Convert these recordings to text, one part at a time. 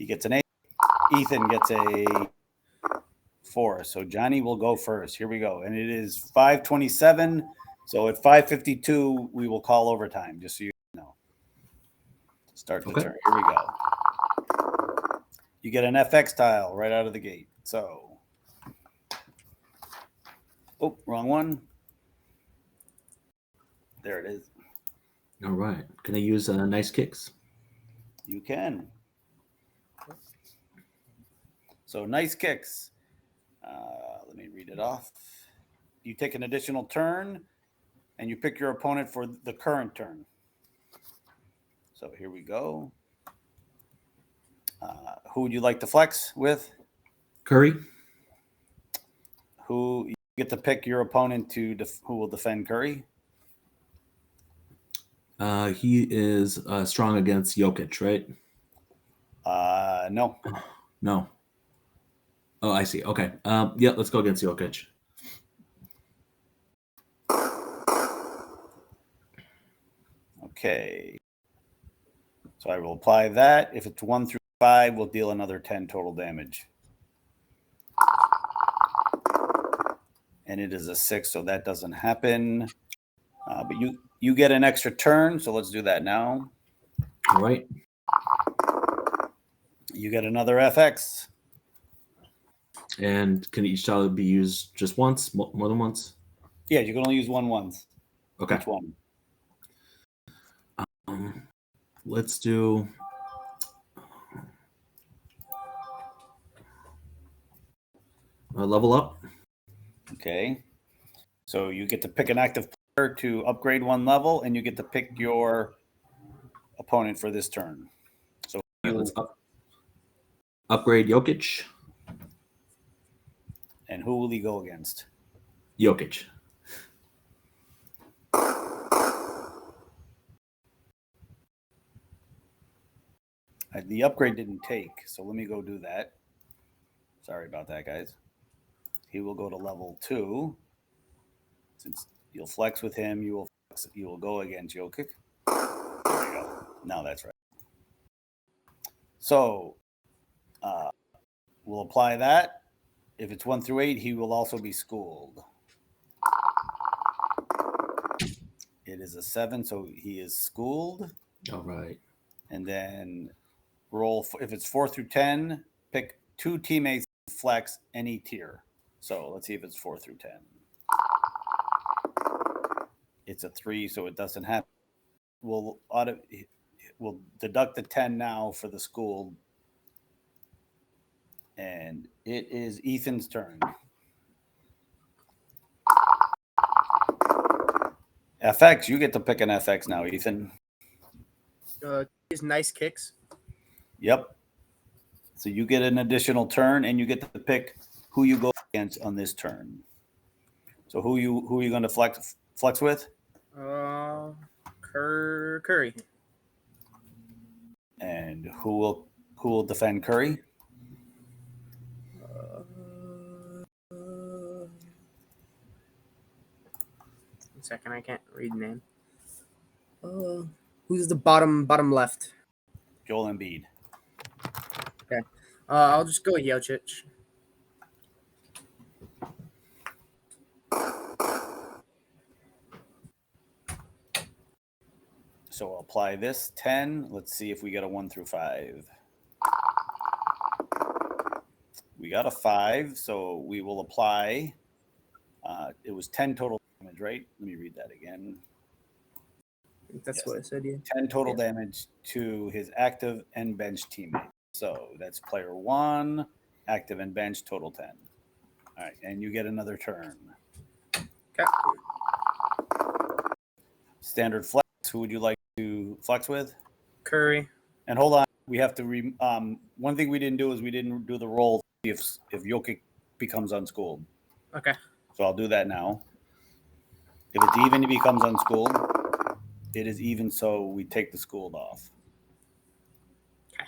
He gets an 8. Ethan gets a 4. So Johnny will go first. Here we go. And it is 5:27. So at 5:52, we will call overtime, just so you know. Start the turn. Here we go. You get an FX tile right out of the gate. So, oh, wrong one. There it is. All right. Can I use nice kicks? You can. So nice kicks. Let me read it off. You take an additional turn, and you pick your opponent for the current turn. So here we go. Who would you like to flex with? Curry. Who you get to pick your opponent to who will defend Curry? He is strong against Jokic, right? No. No. Oh, I see. Okay. Yeah, let's go against Jokic. Okay. So I will apply that. If it's 1 through 5, we'll deal another 10 total damage. And it is a 6, so that doesn't happen. But you get an extra turn, so let's do that now. All right. You get another FX. And can each tile be used just once, more than once? Yeah, you can only use one once. Okay. Each one. Let's do. Level up. Okay. So you get to pick an active player to upgrade 1 level, and you get to pick your opponent for this turn. So Let's upgrade Jokic. And who will he go against? Jokic. The upgrade didn't take, so let me go do that. Sorry about that, guys. He will go to level 2. Since you'll flex with him, you will go against Jokic. There you go. Now that's right. So we'll apply that. If it's 1 through 8, he will also be schooled. It is a 7, so he is schooled. All right. And then roll. If it's 4 through 10, pick 2 teammates, flex any tier. So let's see if it's 4 through 10. It's a 3, so it doesn't happen. We'll deduct the 10 now for the school. And it is Ethan's turn. FX, you get to pick an FX now, Ethan. These nice kicks. Yep. So you get an additional turn, and you get to pick who you go against on this turn. So who are you going to flex with? Curry. And who will defend Curry? One second, I can't read the name. Who's the bottom left? Joel Embiid. Okay. I'll just go with Jokic. So I'll apply this 10. Let's see if we get a 1 through 5. We got a 5, so we will apply. It was 10 total damage, right? Let me read that again. I think that's what I said, yeah. 10 total damage to his active and bench teammate. So that's player 1, active and bench, total 10. All right, and you get another turn. Okay. Standard flex. Who would you like to flex with? Curry. And hold on, we have to. One thing we didn't do is we didn't do the roll if Jokic becomes unschooled. Okay. So I'll do that now. If it's even, he becomes unschooled. It is even, so we take the schooled off. Okay.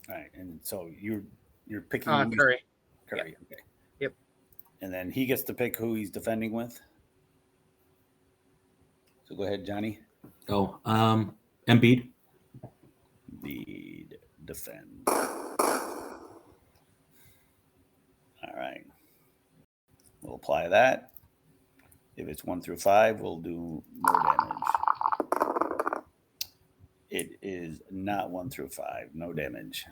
All right, and so you're picking Curry. Curry. Yep. Okay. Yep. And then he gets to pick who he's defending with. So go ahead, Johnny. Oh, Embiid. defend. All right. We'll apply that. If it's 1 through 5, we'll do more damage. It is not 1 through 5. No damage.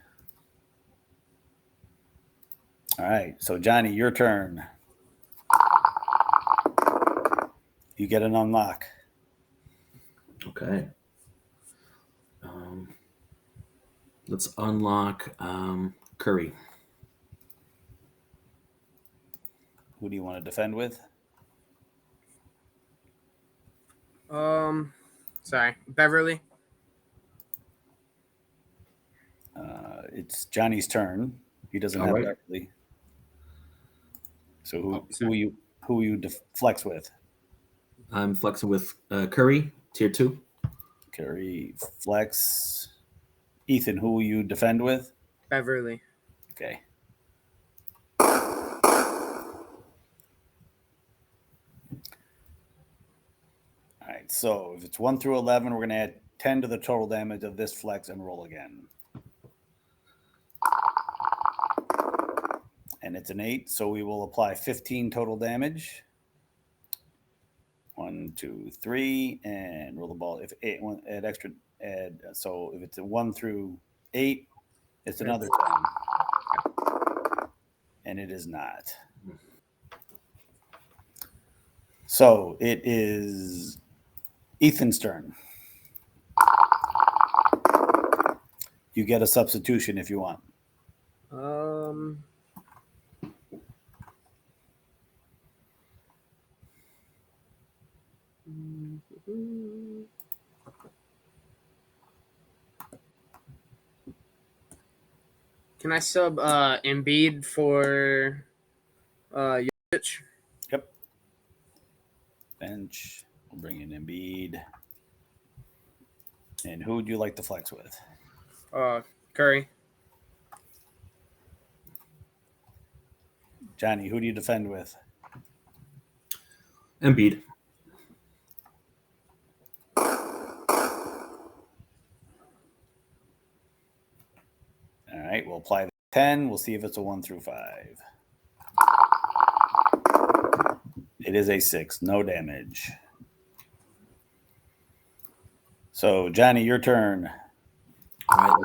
All right. So, Johnny, your turn. You get an unlock. Okay. Let's unlock Curry. Who do you want to defend with? Sorry, Beverly. It's Johnny's turn. He doesn't All have right. Beverly. So Oh, who will you flex with? I'm flexing with Curry, tier 2. Curry flex. Ethan, who will you defend with? Beverly. Okay. All right. So if it's 1 through 11, we're going to add 10 to the total damage of this flex and roll again. And it's an 8, so we will apply 15 total damage. 1, 2, 3, and roll the ball. If 8, add extra, add. So if it's a 1 through 8, it's another 10. And it is not. So it is Ethan's turn. You get a substitution if you want. Can I sub Embiid for Jokic? Yep. Bench. We'll bring in Embiid. And who would you like to flex with? Curry. Johnny, who do you defend with? Embiid. All right, we'll apply the 10. We'll see if it's a 1 through 5. It is a 6. No damage. So, Johnny, your turn. All right.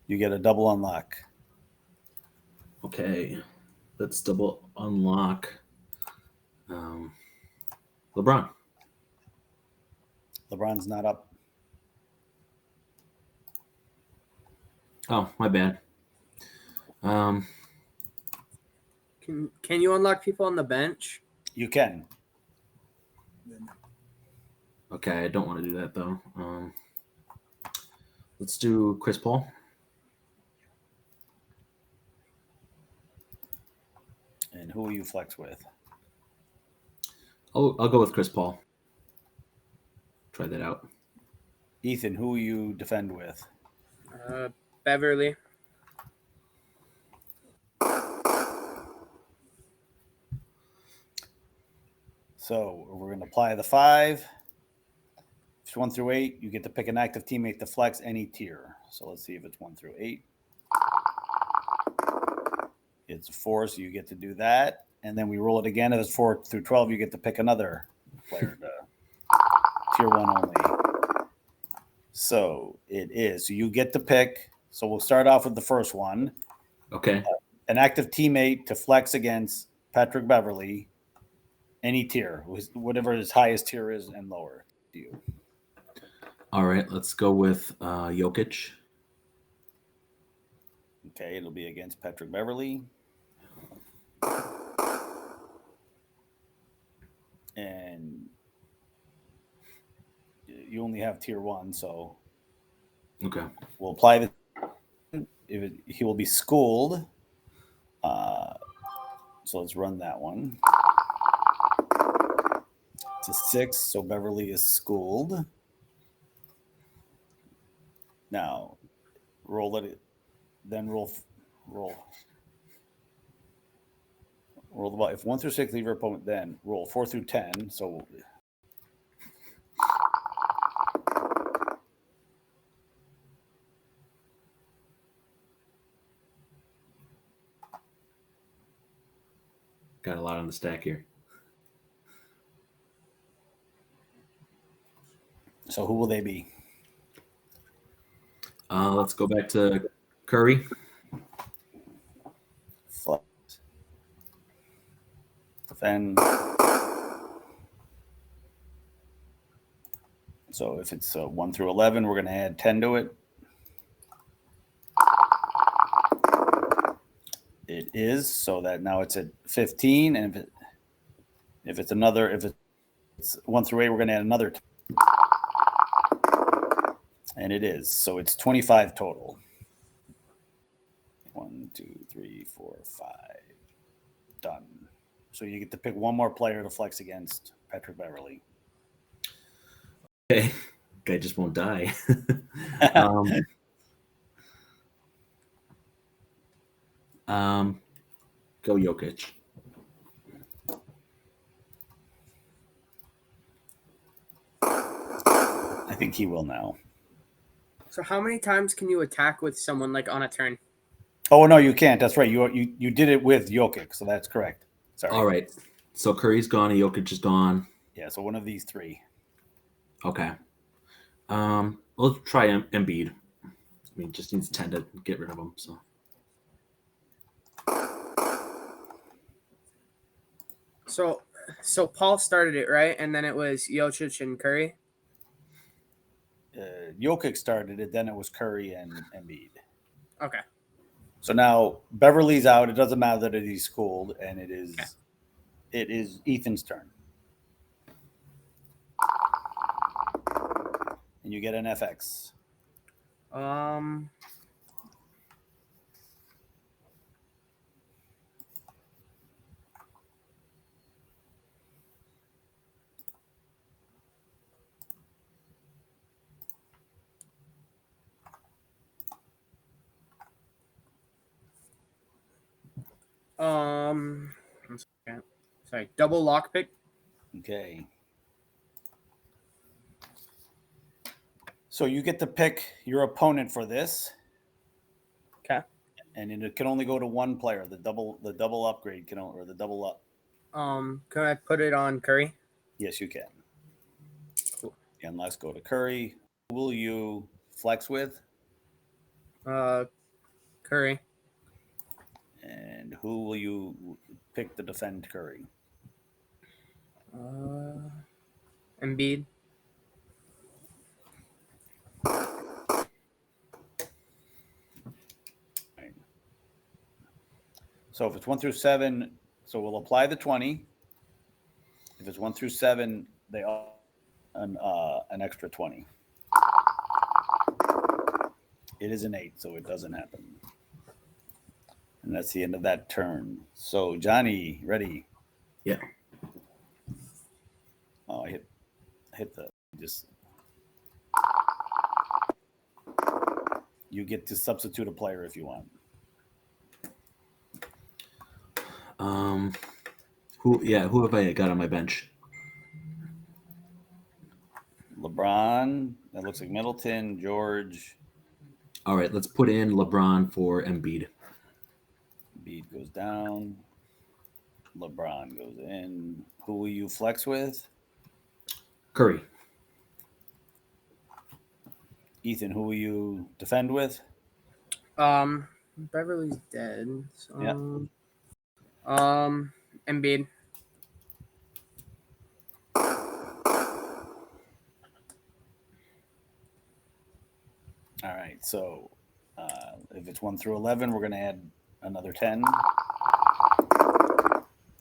You get a double unlock. Okay. Let's double unlock LeBron. LeBron's not up. Oh, my bad. Can you unlock people on the bench? You can. Okay, I don't want to do that though. Let's do Chris Paul. And who will you flex with? I'll go with Chris Paul. Try that out. Ethan, who will you defend with? Beverly. So we're going to apply the 5. If it's 1 through 8, you get to pick an active teammate to flex any tier. So let's see if it's 1 through 8. It's a 4, so you get to do that. And then we roll it again. If it's 4 through 12, you get to pick another player to tier 1 only. So it is. So you get to pick. So we'll start off with the first one. Okay. An active teammate to flex against Patrick Beverly, any tier, whatever his highest tier is and lower to you. All right. Let's go with Jokic. Okay, it'll be against Patrick Beverly. And you only have tier 1, so Okay. we'll apply the. He will be schooled. So let's run that one. It's a 6, so Beverly is schooled. Now, roll it. Then roll the ball. If 1 through 6 leave your opponent, then roll 4 through 10. So got a lot on the stack here. So who will they be? Let's go back to Curry. Flex. Defend. So if it's 1 through 11, we're going to add 10 to it. It is, so that now it's at 15. And if it's 1 through 8, we're going to add another 10. And it is, so it's 25 total. 1, 2, 3, 4, 5. Done. So you get to pick one more player to flex against Patrick Beverly. Okay, guy just won't die. Go Jokic. I think he will now. So how many times can you attack with someone like on a turn? Oh no, you can't. That's right. You did it with Jokic, so that's correct. Sorry. All right. So Curry's gone and Jokic is gone. Yeah. So one of these three. Okay. Let's try Embiid. I mean, just needs 10 to get rid of him. So Paul started it, right? And then it was Jokic and Curry. Jokic started it, then it was Curry and Embiid. Okay. So now Beverly's out. It doesn't matter that he's schooled, and it is Ethan's turn. And you get an FX. One second. Sorry, double lockpick. Okay. So you get to pick your opponent for this. Okay. And it can only go to one player. The double upgrade or the double up. Can I put it on Curry? Yes, you can. Cool. And let's go to Curry. Who will you flex with? Curry. And who will you pick to defend Curry? Embiid. So if it's 1 through 7, so we'll apply the 20. If it's 1 through 7, they all an extra 20. It is an 8, so it doesn't happen. And that's the end of that turn. So Johnny, ready? Yeah. Oh, I hit the just. You get to substitute a player if you want. Who have I got on my bench? LeBron. That looks like Middleton, George. All right, let's put in LeBron for Embiid. Embiid goes down. LeBron goes in. Who will you flex with? Curry. Ethan, who will you defend with? Beverly's dead. So, Yeah. Embiid. All right. So if it's 1 through 11, we're going to add another 10.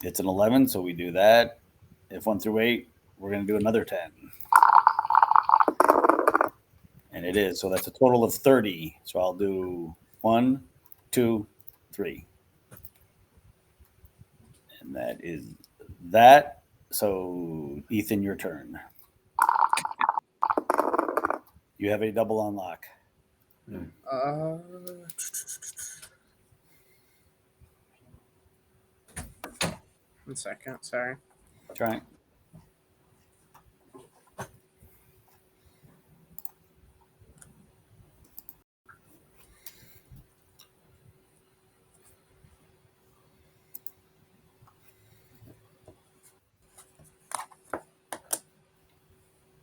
It's an 11, so we do that. If 1 through 8, we're going to do another 10. And it is. So that's a total of 30. So I'll do 1, 2, 3. And that is that. So Ethan, your turn. You have a double unlock. 1 second. Sorry. Try.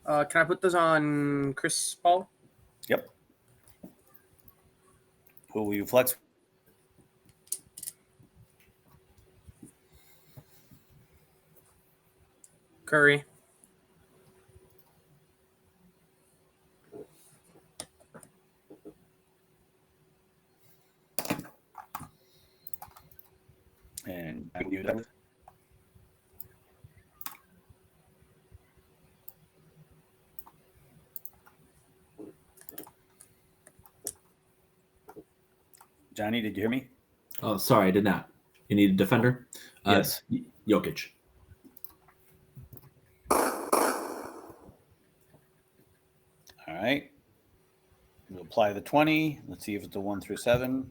Can I put those on Chris Paul? Yep. Who will you flex? Curry. And who will you defend with? Johnny, did you hear me? Oh, sorry, I did not. You need a defender? Yes. Jokic. All right. We'll apply the 20. Let's see if it's a 1 through 7.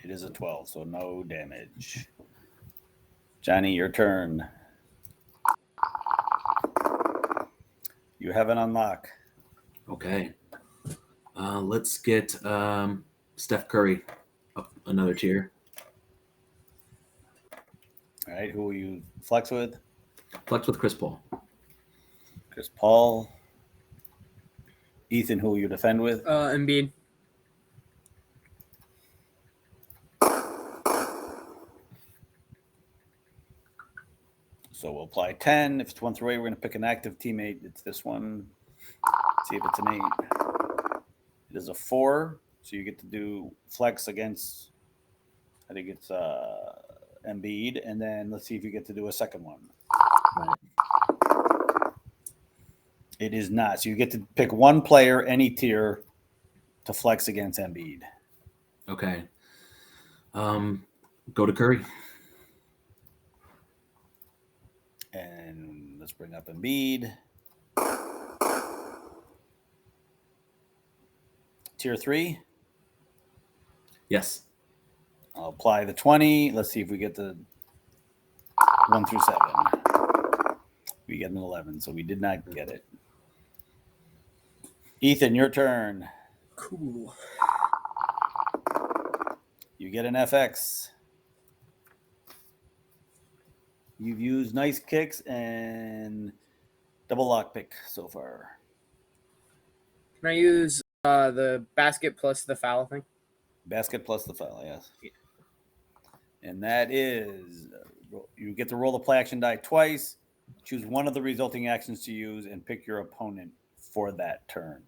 It is a 12, so no damage. Johnny, your turn. You have an unlock. Okay. Let's get Steph Curry up another tier. All right. Who will you flex with? Flex with Chris Paul. Chris Paul. Ethan, who will you defend with? Embiid. So we'll apply 10. If it's 1 through 8, we're going to pick an active teammate. It's this one. See if it's an 8. It is a 4. So you get to do flex against, I think it's Embiid. And then let's see if you get to do a second one. Right. It is not. So you get to pick one player, any tier, to flex against Embiid. Okay. Go to Curry. And let's bring up Embiid. Tier 3. Yes. I'll apply the 20. Let's see if we get the 1 through 7. We get an 11, so we did not get it. Ethan, your turn. Cool. You get an FX. You've used nice kicks and double lock pick so far. Can I use the basket plus the foul thing? Basket plus the foul, yes. And that is, you get to roll the play action die twice. Choose one of the resulting actions to use and pick your opponent for that turn.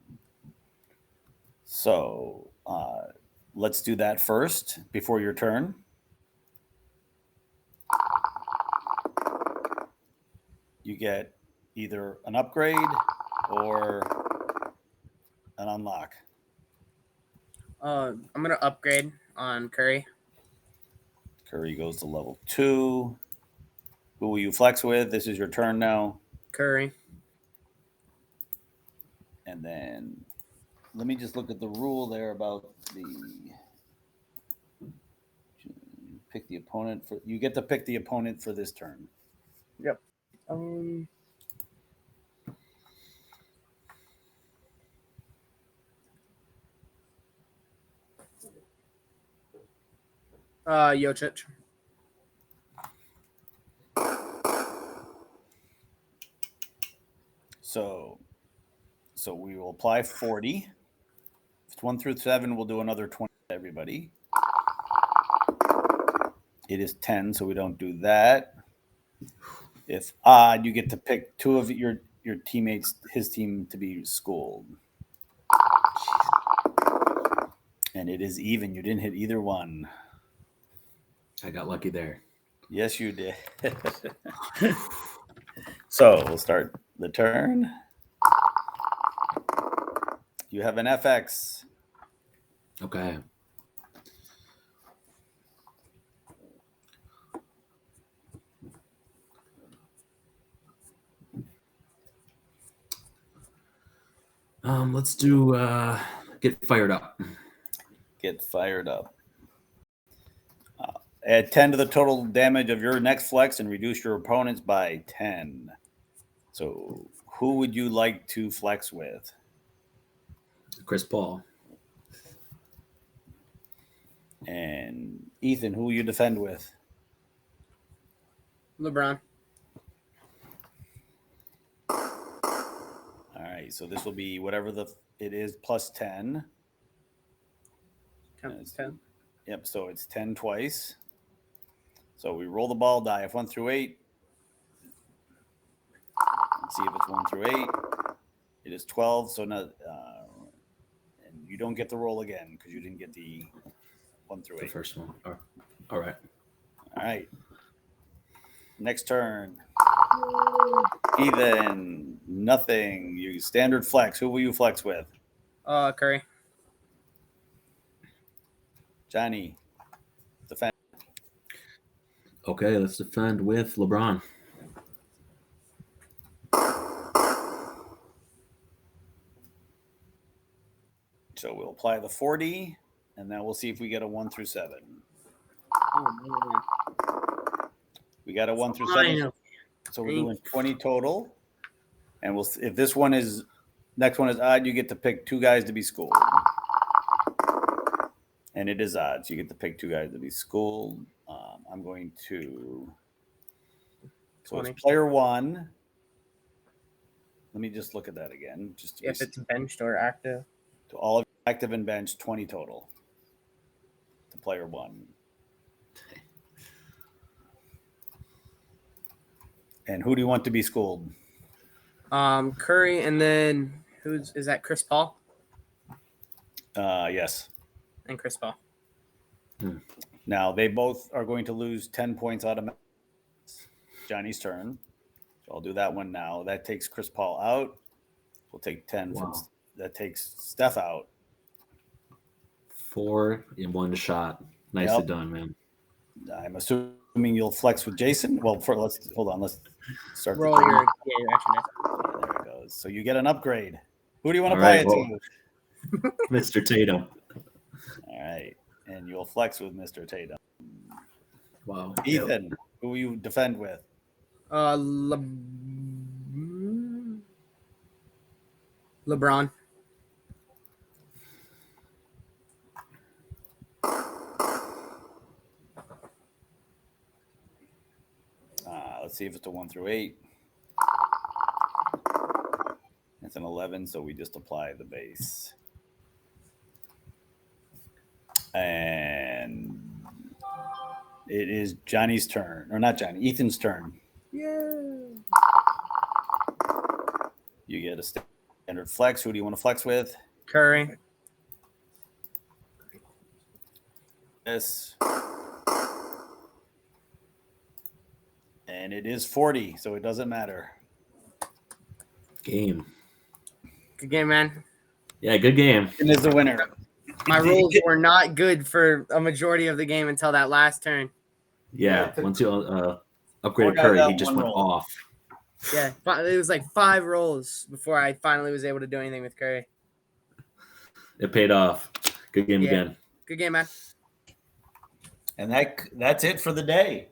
So let's do that first before your turn. You get either an upgrade or an unlock. I'm gonna upgrade on Curry. Curry goes to level 2. Who will you flex with? This is your turn now. Curry. And then let me just look at the rule there about the pick the opponent for you get to pick the opponent for this turn. Yep. Jokic. So we will apply 40. If it's 1 through 7, we'll do another 20 to everybody. It is 10, so we don't do that. If odd, you get to pick 2 of your teammates, his team, to be schooled. And it is even. You didn't hit either one. I got lucky there. Yes, you did. So we'll start the turn. You have an FX. Okay. Let's do get fired up. Get fired up. Add 10 to the total damage of your next flex and reduce your opponents by 10. So who would you like to flex with? Chris Paul. And Ethan, who will you defend with? LeBron. So this will be whatever it is plus 10. 10. Yep. So it's 10 twice. So we roll the ball die of 1 through 8. Let's see if it's 1 through 8. It is 12. So not, and you don't get the roll again because you didn't get the 1 through The 8. first one. All right. All right. Next turn. Ethan, nothing. You standard flex. Who will you flex with? Curry. Johnny, defend. Okay, let's defend with LeBron. So we'll apply the 40, and then we'll see if we get a 1 through 7. Oh man. We got a 1 through 7. So we're doing 20 total. And we'll if this one is next one is odd, you get to pick 2 guys to be schooled. And it is odd. So you get to pick 2 guys to be schooled. I'm going to. So 20. it's player 1. Let me just look at that again. Just to If it's benched or active. to all of active and bench, 20 total. To player 1. And who do you want to be schooled? Curry, and then is that? Chris Paul Yes. and Chris Paul. Now they both are going to lose 10 points automatically. Johnny's turn. So I'll do that one now. That takes Chris Paul out. We'll take 10 from Wow. that takes Steph out. 4 in 1 shot. Nicely Yep. done, man. I'm assuming you'll flex with Jason. Well, let's hold on. Let's start. Roll the your actually. There it goes. So you get an upgrade. Who do you want to All play right, it well- to? Mr. Tatum. All right. And you'll flex with Mr. Tatum. Wow. Ethan, who will you defend with? LeBron. Let's see if it's a 1 through 8. It's an 11, so we just apply the base. And it is Johnny's turn, or not Johnny, Ethan's turn. Yeah. You get a standard flex. Who do you want to flex with? Curry. This. And it is 40, so it doesn't matter. Game. Good game, man. Yeah, good game. And is the winner. My rolls were not good for a majority of the game until that last turn. Yeah, Yeah. once you Four upgraded guys Curry, out, he just one went roll. off. Yeah, it was like 5 rolls before I finally was able to do anything with Curry. It paid off. Good game Yeah. again. Good game, man. And that's it for the day.